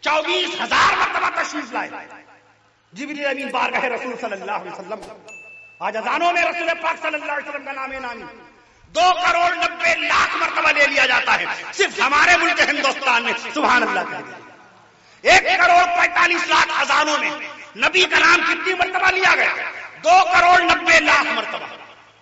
24,000 مرتبہ تشریف لائے جبریل امین بارگاہ رسول صلی اللہ علیہ وسلم. آج اذانوں میں رسول پاک صلی اللہ علیہ وسلم کا نام نامی 2,90,00,000 مرتبہ لے لیا جاتا ہے صرف ہمارے ملک ہندوستان میں. سبحان اللہ کہہ دیا. 1,45,00,000 اذانوں میں نبی کا نام کتنی مرتبہ لیا گیا؟ 2,90,00,000 مرتبہ.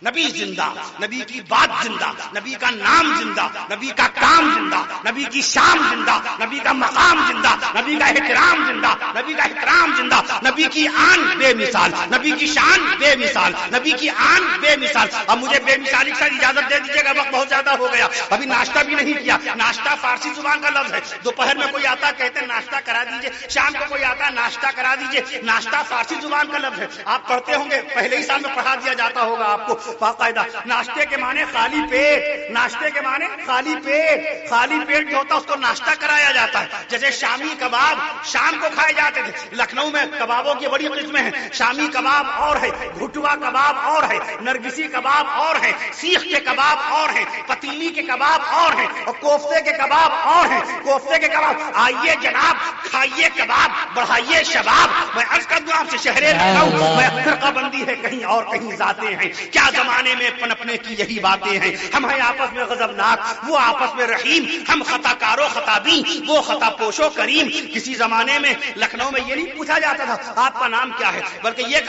نبی زندہ، نبی کی بات زندہ، نبی کا نام زندہ، نبی کا کام زندہ، نبی کی شان زندہ، نبی کا مقام زندہ، نبی کا احترام زندہ، نبی کا احترام زندہ، نبی کی آن بے مثال، نبی کی شان بے مثال، نبی کی آن بے مثال. اب مجھے بے مثالی سے اجازت دے دیجیے گا، وقت بہت زیادہ ہو گیا. ابھی ناشتہ بھی نہیں کیا. ناشتہ فارسی زبان کا لفظ ہے. دوپہر میں کوئی آتا کہتے ہیں ناشتہ کرا دیجیے، شام کو کوئی آتا ناشتہ کرا دیجیے. ناشتہ فارسی زبان کا لفظ ہے. آپ پڑھتے ہوں گے، پہلے ہی سال میں پڑھا دیا جاتا ہوگا آپ کو باقاعدہ. ناشتے کے معنی خالی پیٹ، ناشتے کے معنی خالی پیٹ. خالی پیٹ جو ہوتا ہے اس کو ناشتہ کرایا جاتا ہے. جیسے شامی کباب شام کو کھائے جاتے تھے. لکھنؤ میں کبابوں کی بڑی قسمیں ہیں. شامی کباب اور ہے، گھٹوا کباب اور ہے، نرگسی کباب اور ہے، سیخ کے کباب اور ہیں، پتیلی کے کباب اور ہیں، اور کوفتے کے کباب اور ہیں. کوفتے کے کباب. آئیے جناب، کھائیے کباب، بڑھائیے شباب. میں عرض کر دوں آپ سے، شہر لکھنؤ میں فرقہ بندی ہے کہیں اور کہیں ذاتیں ہیں. کیا زمانے میں پنپنے کی یہی باتیں ہیں. ہم ہیں آپس میں غضبناک، وہ آپس میں رحیم. ہم خطا کارو خطابی، وہ خطا پوشو کریم. کسی زمانے میں لکھنؤ میں یہ نہیں پوچھا جاتا تھا آپ کا نام کیا ہے، بلکہ یہ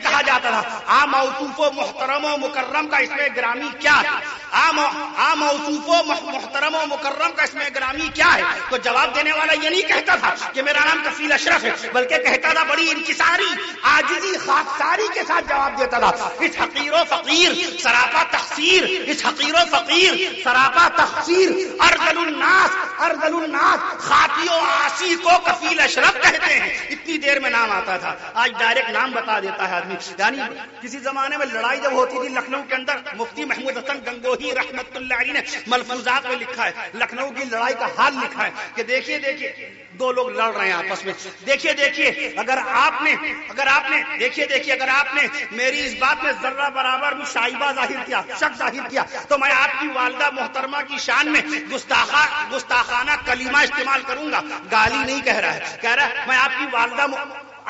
کہا جاتا تھا آ موصوف و محترم و مکرم کا اسم گرامی کیا ہے. آ موصوف و محترم و مکرم کا اسم گرامی کیا ہے. تو جواب دینے والا یہ نہیں کہتا تھا کہ میرا نام کفیل اشرف ہے، بلکہ کہتا تھا بڑی انکساری، عاجزی، خاکساری کے ساتھ جواب دیتا تھا. اس حقیر و فقیر سراپا تقصیر، اس حقیر و فقیر سراپا تقصیر. ارذل الناس خاطی و عاصی کو کفیل اشرف کہتے ہیں. اتنی دیر میں نام آتا تھا. آج ڈائریکٹ نام بتا دیتا ہے آدمی. یعنی کسی زمانے میں لڑائی جب ہوتی تھی لکھنؤ کے اندر، مفتی محمود حسن گنگوہی رحمت اللہ علیہ نے ملفوظات میں لکھا ہے، لکھنؤ کی لڑائی کا حال لکھا ہے کہ دیکھیے دو لوگ لڑ رہے ہیں آپس میں. دیکھیے اگر آپ نے میری اس بات میں ذرہ برابر بھی شائبہ ظاہر کیا، شک ظاہر کیا، تو میں آپ کی والدہ محترمہ کی شان میں گستاخانہ کلمہ استعمال کروں گا. گالی نہیں کہہ رہا ہے، میں آپ کی والدہ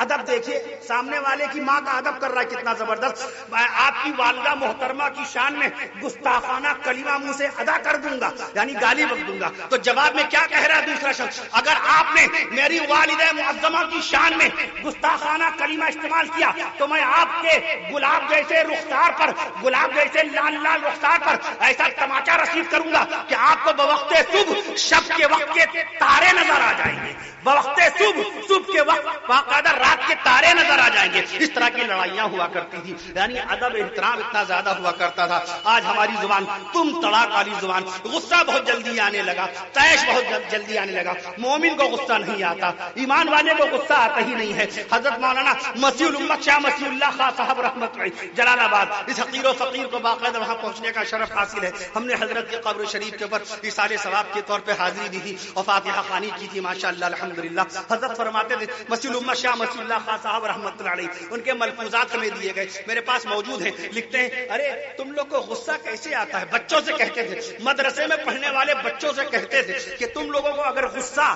ادب دیکھیے، سامنے والے کی ماں کا ادب کر رہا ہے کتنا زبردست. میں آپ کی والدہ محترمہ کی شان میں گستاخانہ کلمہ منہ سے ادا کر دوں گا، یعنی گالی بک دوں گا. تو جواب میں کیا کہہ رہا ہے دوسرا شخص، اگر آپ نے میری والدہ معظمہ کی شان میں گستاخانہ کلمہ استعمال کیا تو میں آپ کے گلاب جیسے رخسار پر، گلاب جیسے لال لال رخسار پر ایسا تماچا رسید کروں گا کہ آپ کو بوقت صبح شب کے وقت کے تارے نظر آ جائیں گے. بوقت صبح کے وقت باقاعدہ رات کے تارے نظر آ جائیں گے. اس طرح کی لڑائیاں ہوا کرتی تھی. یعنی ادب احترام اتنا زیادہ ہوا کرتا تھا. آج ہماری زبان تم تڑاک والی زبان. غصہ بہت جلدی آنے لگا، طیش بہت جلدی آنے لگا. مومن کو غصہ نہیں آتا، ایمان والے کو غصہ آتا ہی نہیں ہے. حضرت مولانا مسیح الامت شاہ مسیح اللہ خان صاحب رحمت اللہ جلال آباد، اس حقیر و فقیر کو باقاعدہ وہاں پہنچنے کا شرف حاصل ہے. ہم نے حضرت کی قبر شریف کے اوپر ایثار ثواب کے طور پہ حاضری دی تھی اور فاتحہ خوانی کی تھی. ماشاءاللہ الحمدللہ. حضرت فرماتے تھے، مسیح الامت شاہ مسیح اللہ خان صاحب رحمت اللہ علیہ، ان کے ملفوظات ہمیں دیے گئے، میرے پاس موجود ہیں. لکھتے ہیں، ارے تم لوگ کو غصہ کیسے آتا ہے؟ بچوں سے کہتے تھے، مدرسے میں پڑھنے والے بچوں سے کہتے تھے کہ تم لوگوں کو اگر غصہ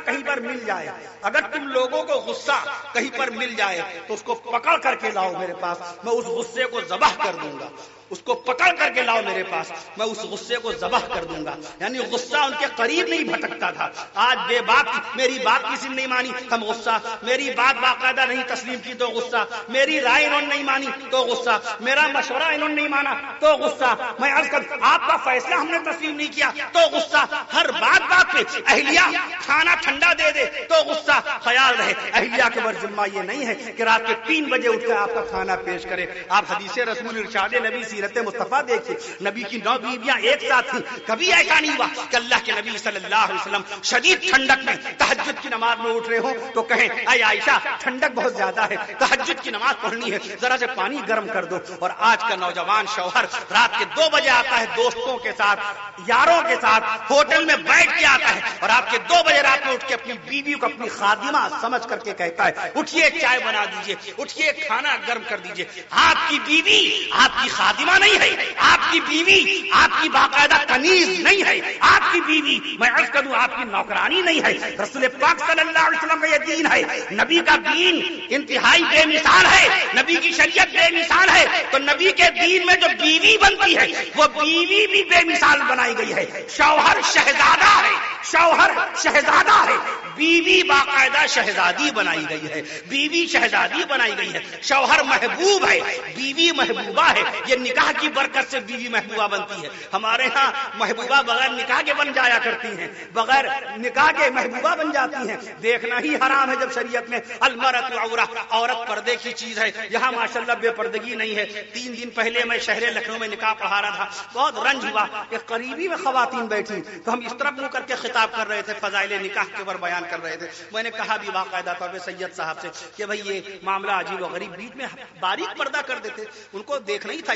کہیں پر مل جائے، اگر تم لوگوں کو غصہ کہیں پر مل جائے تو اس کو پکڑ کر کے لاؤ میرے پاس، میں اس غصے کو ذبح کر دوں گا. اس کو پکڑ کر کے لاؤ میرے پاس، میں اس غصے کو ذبح کر دوں گا. یعنی غصہ ان کے قریب نہیں بھٹکتا تھا. آج بے بات میری بات کسی نے نہیں مانی ہم غصہ، میری بات باقاعدہ نہیں تسلیم کی تو غصہ، میری رائے انہوں نے نہیں مانی تو غصہ، میرا مشورہ انہوں نے نہیں مانا تو غصہ، میں عرض کر آپ کا فیصلہ ہم نے تسلیم نہیں کیا تو غصہ. ہر بات پہ اہلیہ کھانا ٹھنڈا دے دے تو غصہ. خیال رہے اہلیہ کے بر ذمہ یہ نہیں ہے کہ رات کے 3 بجے اٹھ کر آپ کا کھانا پیش کرے. آپ حدیث رسول ارشاد نبی سیرت مصطفیٰ دیکھیے، نبی کی 9 بیویاں ایک ساتھ تھیں. کبھی ایسا نہیں ہوا کہ اللہ کے نبی صلی اللہ علیہ وسلم شدید ٹھنڈک میں تہجد کی نماز میں اٹھ رہے ہوں تو کہیں اے عائشہ ٹھنڈک بہت زیادہ ہے، تہجد کی نماز پڑھنی ہے، ذرا سے پانی گرم کر دو. اور آج کا نوجوان شوہر رات کے 2 بجے آتا ہے، دوستوں کے ساتھ، یاروں کے ساتھ ہوٹل میں بیٹھ کے آتا ہے اور آپ کے 2 بجے رات میں اٹھ کے اپنی بیوی کو اپنی خادمہ سمجھ کر کے کہتا ہے اٹھیے چائے بنا دیجیے، اٹھیے کھانا گرم کر دیجیے. آپ کی بیوی آپ کی خادمہ نہیں ہے، آپ کی بیوی آپ کی باقاعدہ کنیز نہیں ہے، آپ کی بیوی میں عرض کروں آپ کی نوکرانی نہیں ہے. رسول پاک صلی اللہ علیہ وسلم کا یہ دین ہے، نبی کا دین انتہائی بے مثال ہے، نبی کی شریعت بے مثال ہے. تو نبی کے دین میں جو بیوی بنتی ہے وہ بیوی بھی بے مثال بنائی گئی ہے. شوہر شہزادہ ہے، شوہر شہزادہ ہے، بیوی باقاعدہ شہزادی بنائی گئی ہے، بیوی شہزادی بنائی گئی ہے. شوہر محبوب ہے، بیوی محبوبہ ہے. یہ نکاح کی برکت سے بیوی محبوبہ بنتی ہے. ہمارے ہاں محبوبہ بغیر نکاح کے بن جایا کرتی ہیں، بغیر نکاح کے محبوبہ بن جاتی ہیں. دیکھنا ہی حرام ہے جب شریعت میں المرأۃ عورہ، عورت پردے کی چیز ہے. یہاں ماشاءاللہ بے پردگی نہیں ہے. 3 دن پہلے میں شہر لکھنؤ میں نکاح پڑھا رہا تھا، بہت رنج ہوا کہ قریبی میں خواتین بیٹھی تو ہم اس طرح منہ کر کے خطاب کر رہے تھے، فضائل نکاح کے اوپر بیان کر رہے تھے. میں نے کہا بھی باقاعدہ طور پہ سید صاحب سے کہ بھائی یہ معاملہ عجیب و غریب، بیچ میں باریک پردہ کر دیتے. ان کو دیکھنا ہی تھا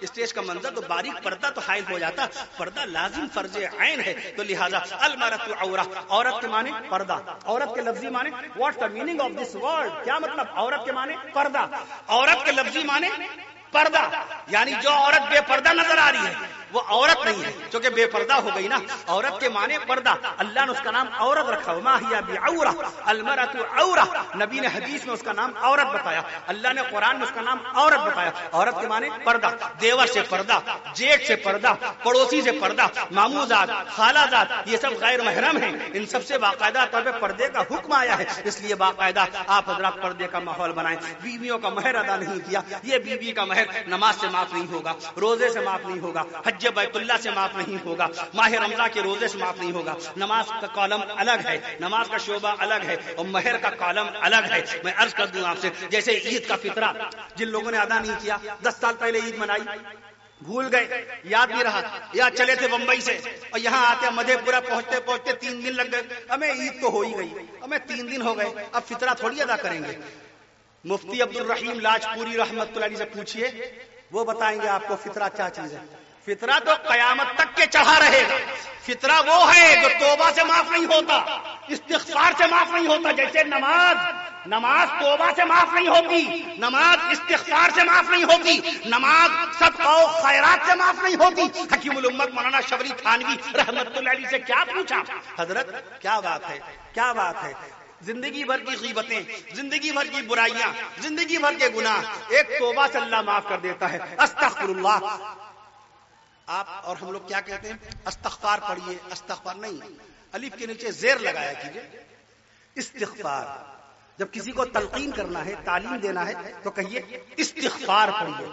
اسٹیج کا منظر، تو باریک پردہ تو حائل ہو جاتا. پردہ لازم فرض عین ہے، تو لہذا المرأۃ عورہ، عورت کے معنی پردہ. عورت کے لفظی معنی what's the meaning of this word, کیا مطلب؟ عورت کے معنی پردہ. عورت کے لفظی معنی پردہ، یعنی جو عورت بے پردہ نظر آ رہی ہے وہ عورت نہیں ہے، چونکہ بے پردہ ہو گئی نا. عورت کے معنی پردہ، اللہ نے اس کا نام عورت رکھا. وما ہی بعورہ المرأۃ عورہ، نبی نے حدیث میں اس کا نام عورت بتایا، اللہ نے قرآن میں اس کا نام عورت بتایا. عورت کے معنی پردہ، دیور سے پردہ، جیٹ سے پردہ، پڑوسی سے پردہ، ماموں زاد، خالہ زاد، یہ سب غیر محرم ہیں. ان سب سے باقاعدہ طور پہ پردے کا حکم آیا ہے. اس لیے باقاعدہ آپ حضرات پردے کا ماحول بنائیں. بیویوں کا مہر ادا نہیں کیا، یہ بیوی کا مہر نماز سے معاف نہیں ہوگا، روزے سے معاف نہیں ہوگا، حج بیت اللہ سے معاف نہیں ہوگا، ماہ رمضان کے روزے سے معاف نہیں ہوگا. نماز کا کالم الگ ہے، نماز کا شعبہ الگ ہے، اور مہر کا کالم الگ ہے. میں عرض کر دوں آپ سے، جیسے عید کا فطرہ جن لوگوں نے ادا نہیں کیا، 10 سال پہلے عید منائی، بھول گئے، یاد نہیں رہا، یا چلے تھے بمبئی سے اور یہاں آتے مدھے پورہ پہنچتے پہنچتے 3 دن لگ گئے. ہمیں عید تو ہو ہی گئی، ہمیں 3 دن ہو گئے، اب فطرہ تھوڑی ادا کریں گے. مفتی عبد الرحیم لاجپوری رحمت اللہ علیہ سے پوچھیے، وہ بتائیں گے آپ کو فطرہ کیا چیز ہے. فطرہ تو قیامت تک کے چڑھا رہے گا. فطرہ وہ ہے جو توبہ سے معاف نہیں ہوتا، استغفار سے معاف نہیں ہوتا. جیسے نماز توبہ سے معاف نہیں ہوتی، نماز استغفار سے معاف نہیں ہوتی، نماز صدقہ و خیرات سے معاف نہیں ہوتی. حکیم الامت مولانا شبری تھانوی رحمت اللہ علیہ سے کیا پوچھا، حضرت کیا بات ہے، کیا بات ہے. زندگی بھر کی غیبتیں، زندگی بھر کی برائیاں، زندگی بھر کے گناہ ایک توبہ سے اللہ معاف کر دیتا ہے. استغفر اللہ. آپ اور ہم لوگ کیا کہتے ہیں؟ استغفار پڑھیے، استغفار نہیں، الف کے نیچے زیر لگایا کیجیے. استغفار. جب کسی کو تلقین کرنا ہے، تعلیم دینا ہے تو کہیے استغفار پڑھیے.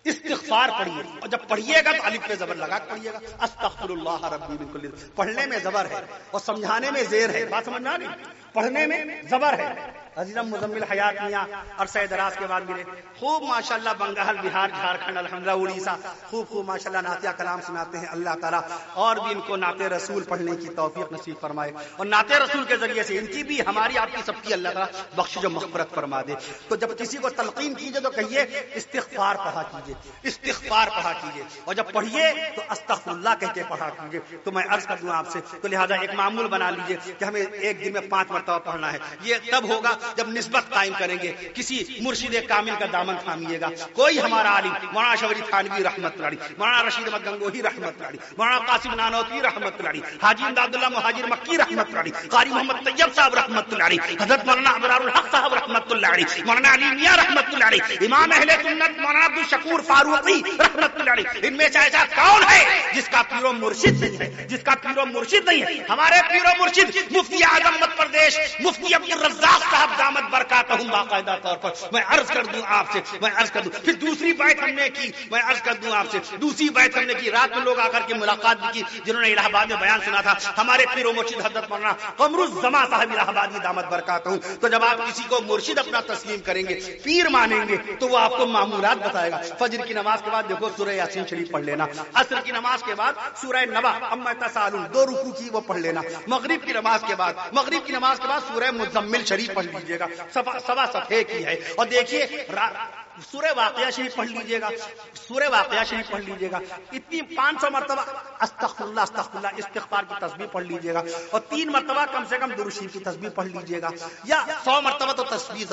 استغفار پڑھیے، اور جب پڑھیے گا تو الف پہ زبر لگا کے پڑھیے گا. استغفر اللہ ربی من کل. پڑھنے میں زبر ہے اور سمجھانے میں زیر ہے. بات سمجھ میں آ رہی؟ پڑھنے میں زبر ہے. عزیزم مزمل حیات میاں عرصہ دراز کے بعد ملے، خوب ماشاءاللہ بنگال، بہار، جھارکھنڈ، الحمدللہ اڑیسہ خوب ماشاءاللہ نعتیہ کلام سناتے ہیں. اللہ تعالیٰ اور بھی ان کو نعت رسول پڑھنے کی توفیق نصیب فرمائے، اور نعت رسول کے ذریعے سے ان کی بھی، ہماری، آپ کی، سب کی اللہ تعالیٰ بخشش و مغفرت فرما دے. تو جب کسی کو تلقین کیجیے تو کہیے استغفار پڑھا کیجیے، استغفار پڑھا کیجیے، اور جب پڑھیے تو استغفر اللہ کہہ کے پڑھا کیجیے. تو میں عرض کر دوں آپ سے، تو لہٰذا ایک معمول بنا لیجیے کہ ہمیں ایک دن میں 5 مرتبہ پڑھنا ہے. یہ تب ہوگا جب نسبت قائم کریں گے، کسی مرشد کامل کا دامن تھامیے گا. کوئی ہمارا عالم مولانا شبری تھانوی رحمت اللہ علیہ، مولانا رشید احمد گنگوہی رحمت اللہ علیہ، مولانا قاسم نانوتوی رحمت اللہ علیہ، حاجی امداد اللہ مہاجر مکی رحمت اللہ علیہ، قاری محمد طیب صاحب رحمت اللہ علیہ، حضرت مولانا ابرار الحق صاحب رحمت اللہ علیہ، مولانا علی میاں رحمت اللہ علیہ، امام اہل سنت مولانا عبد الشکور فاروقی رحمت اللہ علیہ. ان میں سے ایسا کون ہے جس کا پیر و مرشد نہیں ہے، جس کا پیر و مرشد نہیں ہے؟ ہمارے پیر و مرشد مفتی اعظم مدھیہ پردیش مفتی عبد الرزاق صاحب دامت برکاتہم باقاعدہ طور پر میں عرض کر دوں آپ سے، میں عرض کر دوں. پھر دوسری بات ہم نے کی، میں عرض کر دوں آپ سے، دوسری بات ہم نے کی، رات میں لوگ آ کر کے ملاقات بھی کی جنہوں نے الہ آباد میں بیان سنا تھا. ہمارے پیر و مرشد حضرت مولانا قمر الزما صاحب الہ آبادی دامت برکاتہم. تو جب آپ کسی کو مرشد اپنا تسلیم کریں گے، پیر مانیں گے، تو وہ آپ کو معمولات بتائے گا. فجر کی نماز کے بعد دیکھو سورہ یاسین شریف پڑھ لینا، عصر کی نماز کے بعد سورہ نبا اما تسالون 2 رکوع کی وہ پڑھ لینا، مغرب کی نماز کے بعد سورہ مزمل شریف پڑھ لیجیے گا، سوا صفحے کی ہے. اور دیکھیے سورہ واقعہ شریف پڑھ لیجیے گا، سورہ واقعہ شریف پڑھ لیجیے گا. اتنی 500 مرتبہ استغفر اللہ استغفر اللہ استغفار کی تسبیح پڑھ لیجیے گا، اور 3 مرتبہ کم سے کم درود شریف کی تسبیح پڑھ لیجیے گا، یا 100 مرتبہ تو تسبیح